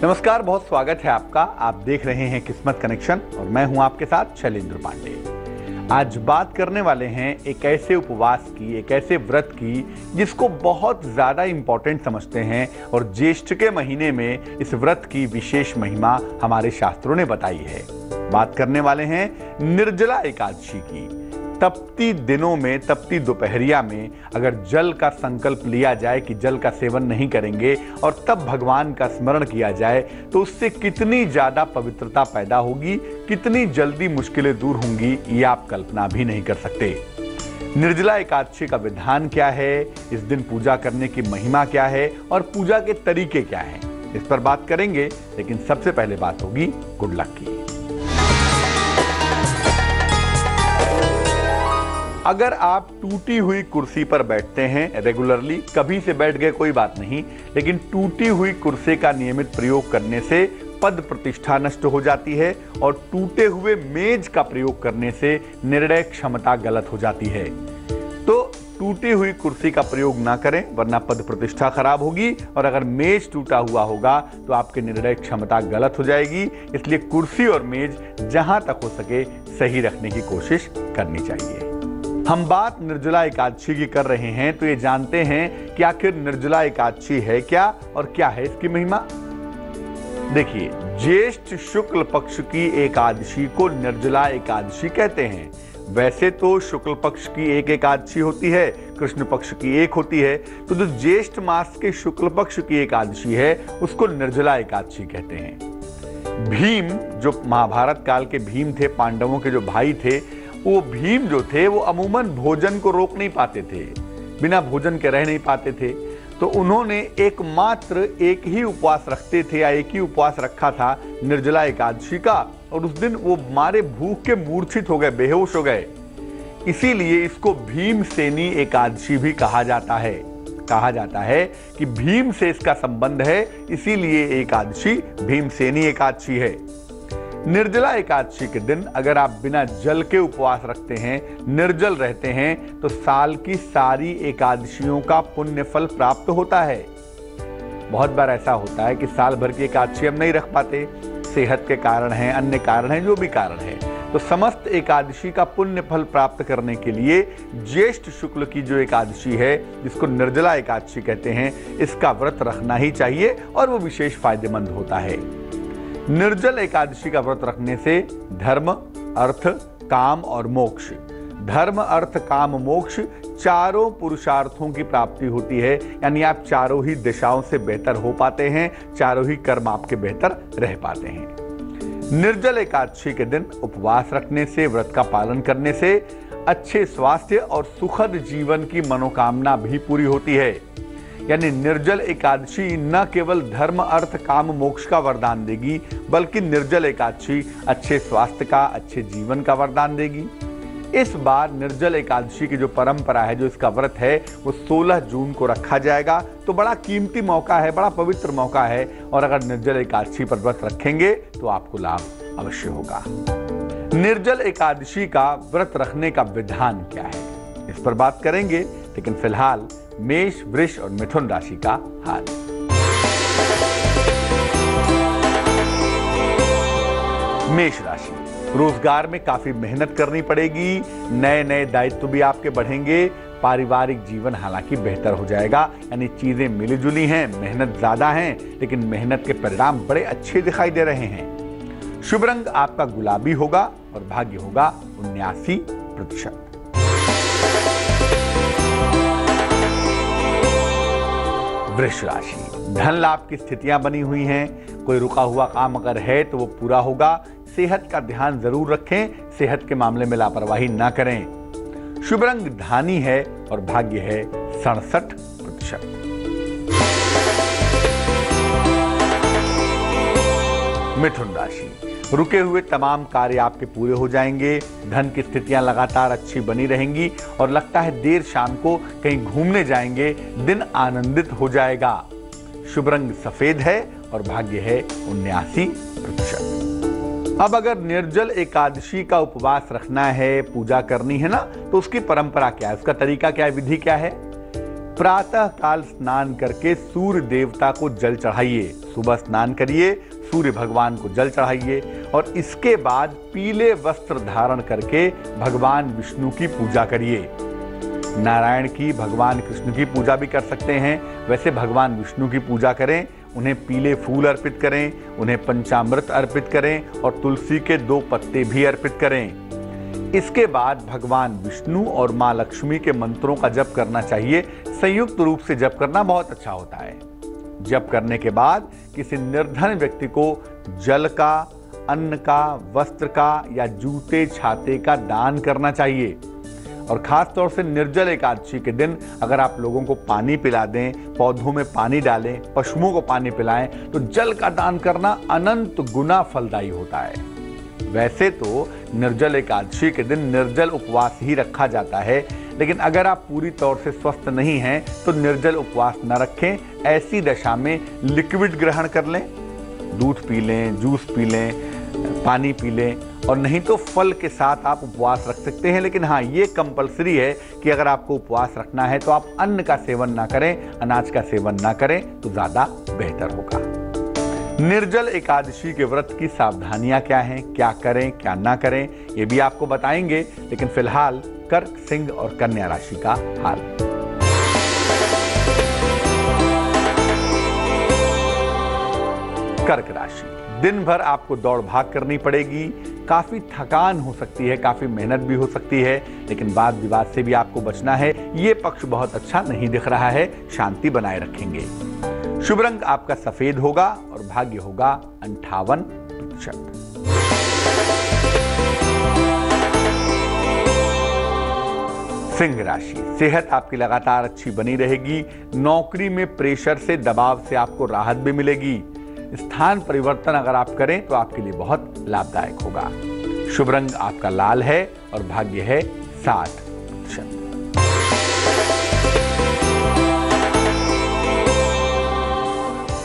नमस्कार, बहुत स्वागत है आपका। आप देख रहे हैं किस्मत कनेक्शन और मैं हूं आपके साथ शैलेंद्र पांडे। आज बात करने वाले हैं एक ऐसे उपवास की, एक ऐसे व्रत की जिसको बहुत ज़्यादा इम्पोर्टेंट समझते हैं और ज्येष्ठ के महीने में इस व्रत की विशेष महिमा हमारे शास्त्रों ने बताई है। बात करने वाले हैं निर्जला एकादशी की। तपती दिनों में, तपती दोपहरिया में अगर जल का संकल्प लिया जाए कि जल का सेवन नहीं करेंगे और तब भगवान का स्मरण किया जाए तो उससे कितनी ज़्यादा पवित्रता पैदा होगी, कितनी जल्दी मुश्किलें दूर होंगी, ये आप कल्पना भी नहीं कर सकते। निर्जला एकादशी का विधान क्या है, इस दिन पूजा करने की महिमा क्या है और पूजा के तरीके क्या हैं, इस पर बात करेंगे। लेकिन सबसे पहले बात होगी गुड लक की। अगर आप टूटी हुई कुर्सी पर बैठते हैं रेगुलरली, कभी से बैठ गए कोई बात नहीं, लेकिन टूटी हुई कुर्सी का नियमित प्रयोग करने से पद प्रतिष्ठा नष्ट हो जाती है और टूटे हुए मेज का प्रयोग करने से निर्णय क्षमता गलत हो जाती है। तो टूटी हुई कुर्सी का प्रयोग ना करें, वरना पद प्रतिष्ठा खराब होगी और अगर मेज टूटा हुआ होगा तो आपकी निर्णय क्षमता गलत हो जाएगी। इसलिए कुर्सी और मेज जहां तक हो सके सही रखने की कोशिश करनी चाहिए। हम बात निर्जला एकादशी की कर रहे हैं तो ये जानते हैं कि आखिर निर्जला एकादशी है क्या और क्या है इसकी महिमा। देखिए, ज्येष्ठ शुक्ल पक्ष की एकादशी को निर्जला एकादशी कहते हैं। वैसे तो शुक्ल पक्ष की एक एकादशी होती है, कृष्ण पक्ष की एक होती है, तो जो ज्येष्ठ मास के शुक्ल पक्ष की एकादशी है उसको निर्जला एकादशी कहते हैं। भीम, जो महाभारत काल के भीम थे, पांडवों के जो भाई थे, वो भीम जो थे वो अमूमन भोजन को रोक नहीं पाते थे, बिना भोजन के रह नहीं पाते थे। तो उन्होंने एकमात्र एक ही उपवास रखते थे या एक ही उपवास रखा था निर्जला एकादशी का, और उस दिन वो मारे भूख के मूर्छित हो गए, बेहोश हो गए। इसीलिए इसको भीमसेनी एकादशी भी कहा जाता है। कहा जाता है कि भीम से इसका संबंध है, इसीलिए एकादशी भीमसेनी एकादशी है। निर्जला एकादशी के दिन अगर आप बिना जल के उपवास रखते हैं, निर्जल रहते हैं, तो साल की सारी एकादशियों का पुण्य फल प्राप्त होता है। बहुत बार ऐसा होता है कि साल भर की एकादशी हम नहीं रख पाते, सेहत के कारण हैं, अन्य कारण हैं, जो भी कारण है। तो समस्त एकादशी का पुण्य फल प्राप्त करने के लिए ज्येष्ठ शुक्ल की जो एकादशी है, जिसको निर्जला एकादशी कहते हैं, इसका व्रत रखना ही चाहिए और वो विशेष फायदेमंद होता है। निर्जल एकादशी का व्रत रखने से धर्म, अर्थ, काम और मोक्ष, धर्म, अर्थ, काम, मोक्ष चारों पुरुषार्थों की प्राप्ति होती है। यानी आप चारों ही दिशाओं से बेहतर हो पाते हैं, चारों ही कर्म आपके बेहतर रह पाते हैं। निर्जल एकादशी के दिन उपवास रखने से, व्रत का पालन करने से अच्छे स्वास्थ्य और सुखद जीवन की मनोकामना भी पूरी होती है। यानी निर्जल एकादशी न केवल धर्म, अर्थ, काम, मोक्ष का वरदान देगी, बल्कि निर्जल एकादशी अच्छे स्वास्थ्य का, अच्छे जीवन का वरदान देगी। इस बार निर्जल एकादशी की जो परंपरा है, जो इसका व्रत है, वो 16 जून को रखा जाएगा। तो बड़ा कीमती मौका है, बड़ा पवित्र मौका है, और अगर निर्जल एकादशी पर व्रत रखेंगे तो आपको लाभ अवश्य होगा। निर्जल एकादशी का व्रत रखने का विधान क्या है, इस पर बात करेंगे। लेकिन फिलहाल मेष, वृष और मिथुन राशि का हाल। मेष राशि, रोजगार में काफी मेहनत करनी पड़ेगी, नए नए दायित्व भी आपके बढ़ेंगे। पारिवारिक जीवन हालांकि बेहतर हो जाएगा, यानी चीजें मिली जुली हैं, मेहनत ज्यादा है, लेकिन मेहनत के परिणाम बड़े अच्छे दिखाई दे रहे हैं। शुभ रंग आपका गुलाबी होगा और भाग्य होगा 79%। वृष राशि, धन लाभ की स्थितियां बनी हुई हैं। कोई रुका हुआ काम अगर है तो वो पूरा होगा। सेहत का ध्यान जरूर रखें, सेहत के मामले में लापरवाही ना करें। शुभ रंग धानी है और भाग्य है 67%। मिथुन राशि, रुके हुए तमाम कार्य आपके पूरे हो जाएंगे। धन की स्थितियां लगातार अच्छी बनी रहेंगी और लगता है देर शाम को कहीं घूमने जाएंगे, दिन आनंदित हो जाएगा। शुभ रंग सफेद है और भाग्य है 79%। अब अगर निर्जल एकादशी का उपवास रखना है, पूजा करनी है ना, तो उसकी परंपरा क्या है, उसका तरीका क्या है, विधि क्या है। प्रातः काल स्नान करके सूर्य देवता को जल चढ़ाइए। सुबह स्नान करिए, सूर्य भगवान को जल चढ़ाइए और इसके बाद पीले वस्त्र धारण करके भगवान विष्णु की पूजा करिए। नारायण की, भगवान कृष्ण की पूजा भी कर सकते हैं। वैसे भगवान विष्णु की पूजा करें, उन्हें पीले फूल अर्पित करें, उन्हें पंचामृत अर्पित करें और तुलसी के 2 पत्ते भी अर्पित करें। इसके बाद भगवान विष्णु और माँ लक्ष्मी के मंत्रों का जप करना चाहिए। संयुक्त रूप से जप करना बहुत अच्छा होता है। जप करने के बाद किसी निर्धन व्यक्ति को जल का, अन्न का, वस्त्र का या जूते छाते का दान करना चाहिए। और खास तौर से निर्जल एकादशी के दिन अगर आप लोगों को पानी पिला दें, पौधों में पानी डालें, पशुओं को पानी पिलाएं, तो जल का दान करना अनंत गुना फलदायी होता है। वैसे तो निर्जल एकादशी के दिन निर्जल उपवास ही रखा जाता है, लेकिन अगर आप पूरी तौर से स्वस्थ नहीं हैं तो निर्जल उपवास न रखें। ऐसी दशा में लिक्विड ग्रहण कर लें, दूध पी लें, जूस पी लें, पानी पी लें और नहीं तो फल के साथ आप उपवास रख सकते हैं। लेकिन हाँ, ये कंपलसरी है कि अगर आपको उपवास रखना है तो आप अन्न का सेवन ना करें, अनाज का सेवन ना करें तो ज़्यादा बेहतर होगा। निर्जल एकादशी के व्रत की सावधानियां क्या हैं, क्या करें क्या ना करें, ये भी आपको बताएंगे। लेकिन फिलहाल कर्क, सिंह और कन्या राशि का हाल। कर्क राशि, दिन भर आपको दौड़ भाग करनी पड़ेगी, काफी थकान हो सकती है, काफी मेहनत भी हो सकती है, लेकिन वाद विवाद से भी आपको बचना है। ये पक्ष बहुत अच्छा नहीं दिख रहा है, शांति बनाए रखेंगे। शुभ रंग आपका सफेद होगा और भाग्य होगा 58%। सिंह राशि, सेहत आपकी लगातार अच्छी बनी रहेगी। नौकरी में प्रेशर से, दबाव से आपको राहत भी मिलेगी। स्थान परिवर्तन अगर आप करें तो आपके लिए बहुत लाभदायक होगा। शुभ रंग आपका लाल है और भाग्य है 60%।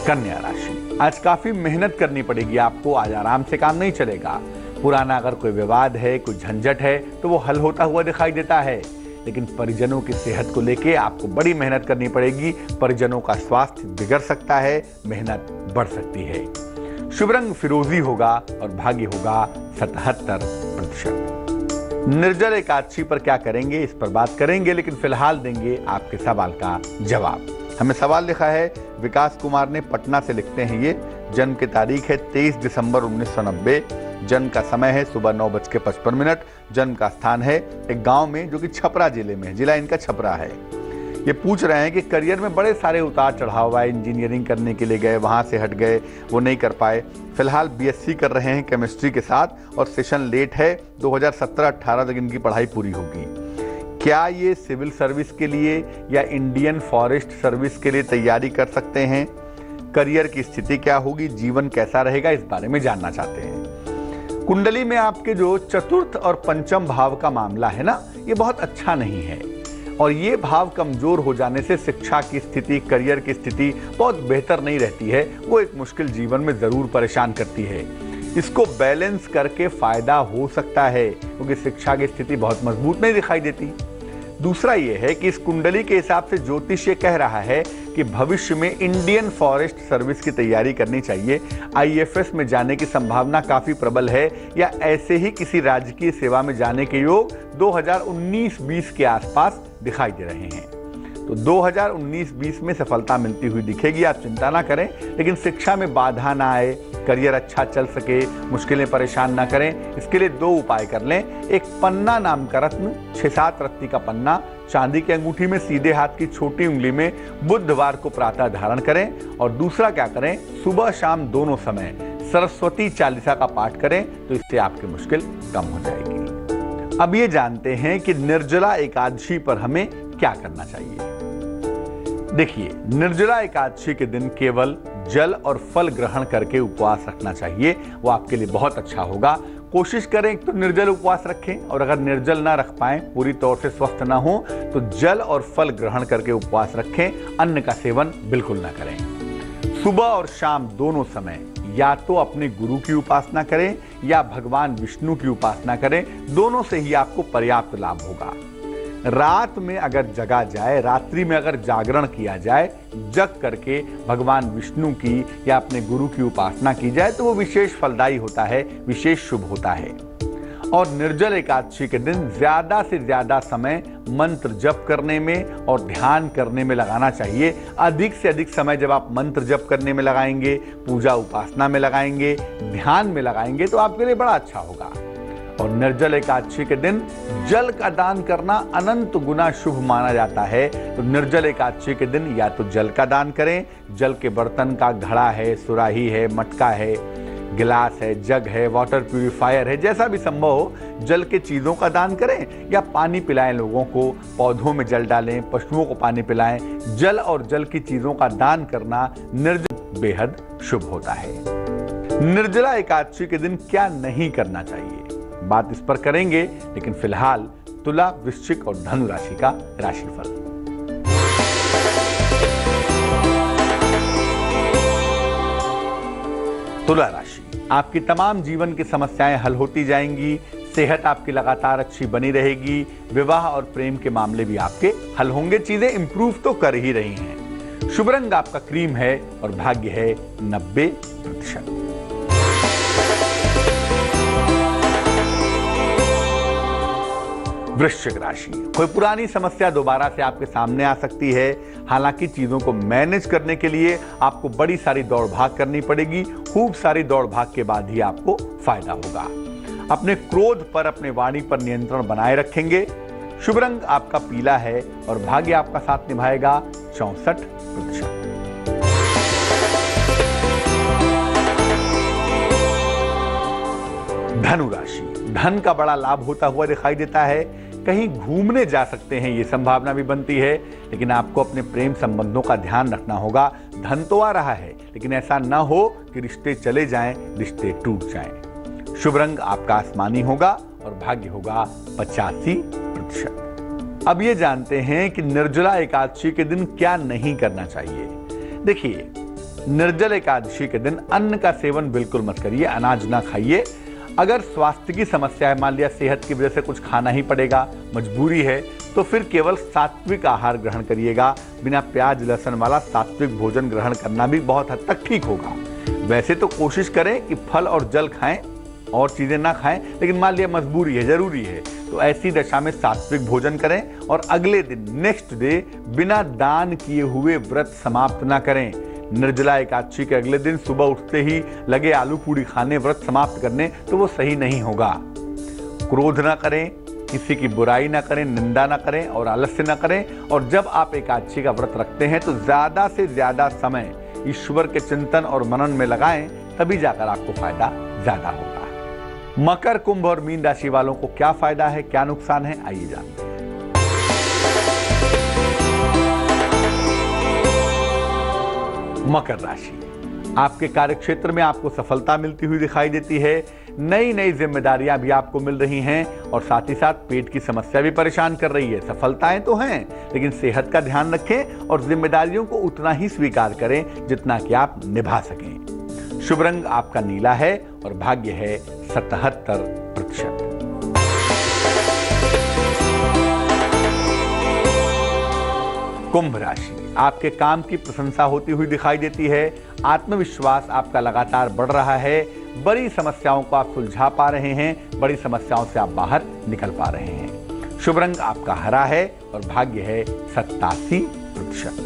कन्या राशि, आज काफी मेहनत करनी पड़ेगी आपको, आज आराम से काम नहीं चलेगा। पुराना अगर कोई विवाद है, कोई झंझट है तो वो हल होता हुआ दिखाई देता है, लेकिन परिजनों की सेहत को लेके आपको बड़ी मेहनत करनी पड़ेगी। परिजनों का स्वास्थ्य बिगड़ सकता है, मेहनत बढ़ सकती है। शुभ रंग फिरोजी होगा और भाग्य होगा 77%। निर्जल एकादशी पर क्या करेंगे इस पर बात करेंगे, लेकिन फिलहाल देंगे आपके सवाल का जवाब। हमें सवाल लिखा है विकास कुमार ने, पटना से लिखते हैं ये। जन्म की तारीख है 23 दिसंबर 1990। जन्म का समय है सुबह 9:55। जन्म का स्थान है एक गांव में जो कि छपरा जिले में है, जिला इनका छपरा है। ये पूछ रहे हैं कि करियर में बड़े सारे उतार चढ़ाव आए, इंजीनियरिंग करने के लिए गए, वहां से हट गए, वो नहीं कर पाए। फिलहाल बीएससी कर रहे हैं केमिस्ट्री के साथ और सेशन लेट है, 2017-18 तक इनकी पढ़ाई पूरी होगी। क्या ये सिविल सर्विस के लिए या इंडियन फॉरेस्ट सर्विस के लिए तैयारी कर सकते हैं? करियर की स्थिति क्या होगी, जीवन कैसा रहेगा, इस बारे में जानना चाहते हैं। कुंडली में आपके जो चतुर्थ और पंचम भाव का मामला है ना, ये बहुत अच्छा नहीं है और ये भाव कमजोर हो जाने से शिक्षा की स्थिति, करियर की स्थिति बहुत बेहतर नहीं रहती है। वो एक मुश्किल जीवन में जरूर परेशान करती है। इसको बैलेंस करके फायदा हो सकता है क्योंकि शिक्षा की स्थिति बहुत मजबूत नहीं दिखाई देती। दूसरा ये है कि इस कुंडली के हिसाब से ज्योतिष ये कह रहा है कि भविष्य में इंडियन फॉरेस्ट सर्विस की तैयारी करनी चाहिए। आईएफएस में जाने की संभावना काफी प्रबल है या ऐसे ही किसी राजकीय सेवा में जाने के योग 2019-20 के आसपास दिखाई दे रहे हैं। तो 2019-20 में सफलता मिलती हुई दिखेगी, आप चिंता ना करें। लेकिन शिक्षा में बाधा ना आए, करियर अच्छा चल सके, मुश्किलें परेशान ना करें, इसके लिए 2 उपाय कर लें। एक पन्ना नाम का रत्न, 6-7 रत्ती का पन्ना चांदी की अंगूठी में सीधे हाथ की छोटी उंगली में बुधवार को प्रातः धारण करें। और दूसरा क्या करें, सुबह शाम दोनों समय सरस्वती चालीसा का पाठ करें, तो इससे आपकी मुश्किल कम हो जाएगी। अब ये जानते हैं कि निर्जला एकादशी पर हमें क्या करना चाहिए। देखिए, निर्जला एकादशी के दिन केवल जल और फल ग्रहण करके उपवास रखना चाहिए, वो आपके लिए बहुत अच्छा होगा। कोशिश करें तो निर्जल उपवास रखें और अगर निर्जल ना रख पाएं, पूरी तौर से स्वस्थ ना हो, तो जल और फल ग्रहण करके उपवास रखें। अन्न का सेवन बिल्कुल ना करें। सुबह और शाम दोनों समय या तो अपने गुरु की उपासना करें या भगवान विष्णु की उपासना करें, दोनों से ही आपको पर्याप्त लाभ होगा। रात में अगर जगा जाए, रात्रि में अगर जागरण किया जाए, जग करके भगवान विष्णु की या अपने गुरु की उपासना की जाए तो वो विशेष फलदायी होता है, विशेष शुभ होता है। और निर्जल एकादशी के दिन ज्यादा से ज्यादा समय मंत्र जप करने में और ध्यान करने में लगाना चाहिए। अधिक से अधिक समय जब आप मंत्र जप करने में लगाएंगे, पूजा उपासना में लगाएंगे, ध्यान में लगाएंगे तो आपके लिए बड़ा अच्छा होगा। और निर्जल एकादशी के दिन जल का दान करना अनंत गुना शुभ माना जाता है। तो निर्जल एकादशी के दिन या तो जल का दान करें, जल के बर्तन का घड़ा है, सुराही है, मटका है, गिलास है, जग है, वाटर प्यूरिफायर है, जैसा भी संभव हो जल के चीज़ों का दान करें या पानी पिलाएं लोगों को, पौधों में जल डालें, पशुओं को पानी पिलाएं। जल और जल की चीज़ों का दान करना निर्जल बेहद शुभ होता है। निर्जला एकादशी के दिन क्या नहीं करना चाहिए, बात इस पर करेंगे, लेकिन फिलहाल तुला, वृश्चिक और धनु राशि का राशिफल। तुला राशि, आपकी तमाम जीवन की समस्याएं हल होती जाएंगी, सेहत आपकी लगातार अच्छी बनी रहेगी, विवाह और प्रेम के मामले भी आपके हल होंगे, चीजें इंप्रूव तो कर ही रही हैं। शुभ रंग आपका क्रीम है और भाग्य है 90%। वृश्चिक राशि, कोई पुरानी समस्या दोबारा से आपके सामने आ सकती है। हालांकि चीजों को मैनेज करने के लिए आपको बड़ी सारी दौड़ भाग करनी पड़ेगी। खूब सारी दौड़ भाग के बाद ही आपको फायदा होगा। अपने क्रोध पर, अपने वाणी पर नियंत्रण बनाए रखेंगे। शुभ रंग आपका पीला है और भाग्य आपका साथ निभाएगा 64%। धनु राशि, धन का बड़ा लाभ होता हुआ दिखाई देता है। कहीं घूमने जा सकते हैं, ये संभावना भी बनती है, लेकिन आपको अपने प्रेम संबंधों का ध्यान रखना होगा। धन तो आ रहा है, लेकिन ऐसा न हो कि रिश्ते चले जाएं, रिश्ते टूट जाएं। शुभ रंग आपका आसमानी होगा और भाग्य होगा 85%। अब ये जानते हैं कि निर्जला एकादशी के दिन क्या नहीं करना चाहिए। देखिए, निर्जल एकादशी के दिन अन्न का सेवन बिल्कुल मत करिए, अनाज ना खाइए। अगर स्वास्थ्य की समस्या है, मान लिया सेहत की वजह से कुछ खाना ही पड़ेगा, मजबूरी है, तो फिर केवल सात्विक आहार ग्रहण करिएगा। बिना प्याज लहसुन वाला सात्विक भोजन ग्रहण करना भी बहुत हद तक ठीक होगा। वैसे तो कोशिश करें कि फल और जल खाएं और चीजें ना खाएं, लेकिन मान लिया मजबूरी है, जरूरी है, तो ऐसी दशा में सात्विक भोजन करें और अगले दिन नेक्स्ट डे बिना दान किए हुए व्रत समाप्त ना करें। निर्जला एकादशी के अगले दिन सुबह उठते ही लगे आलू पूड़ी खाने, व्रत समाप्त करने, तो वो सही नहीं होगा। क्रोध ना करें, किसी की बुराई ना करें, निंदा ना करें और आलस्य ना करें। और जब आप एकादशी का व्रत रखते हैं तो ज्यादा से ज्यादा समय ईश्वर के चिंतन और मनन में लगाएं, तभी जाकर आपको फायदा ज्यादा होगा। मकर, कुंभ और मीन राशि वालों को क्या फायदा है, क्या नुकसान है, आइए जानते हैं। मकर राशि, आपके कार्यक्षेत्र में आपको सफलता मिलती हुई दिखाई देती है। नई नई जिम्मेदारियां भी आपको मिल रही हैं और साथ ही साथ पेट की समस्या भी परेशान कर रही है। सफलताएं तो हैं, लेकिन सेहत का ध्यान रखें और जिम्मेदारियों को उतना ही स्वीकार करें जितना कि आप निभा सकें। शुभ रंग आपका नीला है और भाग्य है 77%। कुंभ राशि, आपके काम की प्रशंसा होती हुई दिखाई देती है। आत्मविश्वास आपका लगातार बढ़ रहा है। बड़ी समस्याओं को आप सुलझा पा रहे हैं, बड़ी समस्याओं से आप बाहर निकल पा रहे हैं। शुभ रंग आपका हरा है और भाग्य है 87%।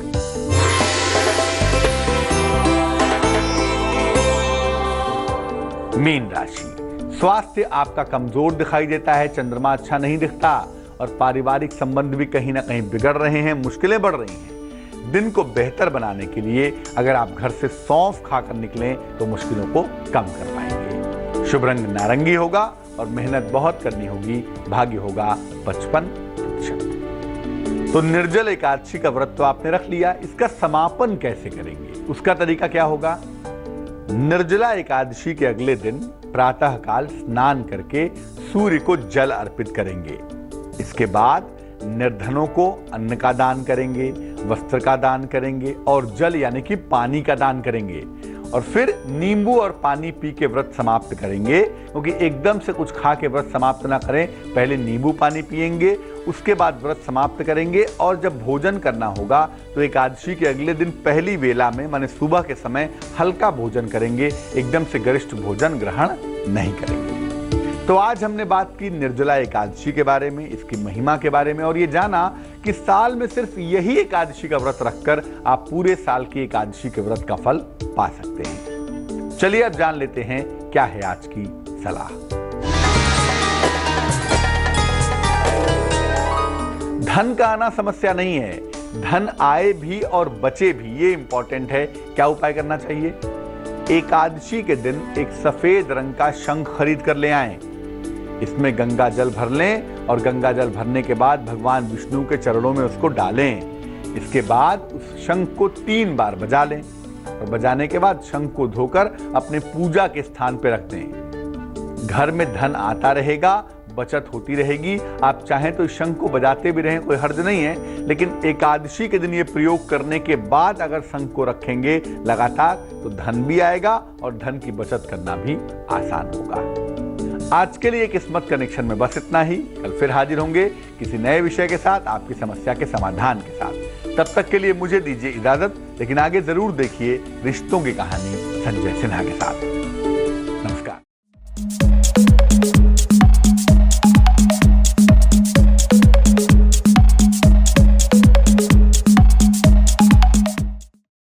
मीन राशि, स्वास्थ्य आपका कमजोर दिखाई देता है, चंद्रमा अच्छा नहीं दिखता और पारिवारिक संबंध भी कहीं ना कहीं बिगड़ रहे हैं, मुश्किलें बढ़ रही हैं। दिन को बेहतर बनाने के लिए अगर आप घर से सौंफ खाकर निकलें तो मुश्किलों को कम कर पाएंगे। शुभ रंग नारंगी होगा और मेहनत बहुत करनी होगी, भाग्य होगा 55%। तो निर्जल एकादशी का व्रत तो आपने रख लिया, इसका समापन कैसे करेंगे, उसका तरीका क्या होगा। निर्जला एकादशी के अगले दिन प्रातःकाल स्नान करके सूर्य को जल अर्पित करेंगे। इसके बाद निर्धनों को अन्न का दान करेंगे, वस्त्र का दान करेंगे और जल यानी कि पानी का दान करेंगे। और फिर नींबू और पानी पी के व्रत समाप्त करेंगे, क्योंकि एकदम से कुछ खा के व्रत समाप्त ना करें। पहले नींबू पानी पिएंगे, उसके बाद व्रत समाप्त करेंगे और जब भोजन करना होगा तो एकादशी के अगले दिन पहली वेला में माने सुबह के समय हल्का भोजन करेंगे, एकदम से गरिष्ठ भोजन ग्रहण नहीं करेंगे। तो आज हमने बात की निर्जला एकादशी के बारे में, इसकी महिमा के बारे में, और ये जाना कि साल में सिर्फ यही एकादशी का व्रत रखकर आप पूरे साल की एकादशी के व्रत का फल पा सकते हैं। चलिए अब जान लेते हैं क्या है आज की सलाह। धन का आना समस्या नहीं है, धन आए भी और बचे भी, ये इंपॉर्टेंट है। क्या उपाय करना चाहिए? एकादशी के दिन एक सफेद रंग का शंख खरीद कर ले आएं। इसमें गंगा जल भर लें और गंगा जल भरने के बाद भगवान विष्णु के चरणों में उसको डालें। इसके बाद उस शंख को 3 बार बजा लें और बजाने के बाद शंख को धोकर अपने पूजा के स्थान पर रख दें। घर में धन आता रहेगा, बचत होती रहेगी। आप चाहें तो इस शंख को बजाते भी रहें, कोई हर्ज नहीं है, लेकिन एकादशी के दिन ये प्रयोग करने के बाद अगर शंख को रखेंगे लगातार तो धन भी आएगा और धन की बचत करना भी आसान होगा। आज के लिए किस्मत कनेक्शन में बस इतना ही। कल फिर हाजिर होंगे किसी नए विषय के साथ, आपकी समस्या के समाधान के साथ। तब तक के लिए मुझे दीजिए इजाजत, लेकिन आगे जरूर देखिए रिश्तों की कहानी संजय सिन्हा के साथ।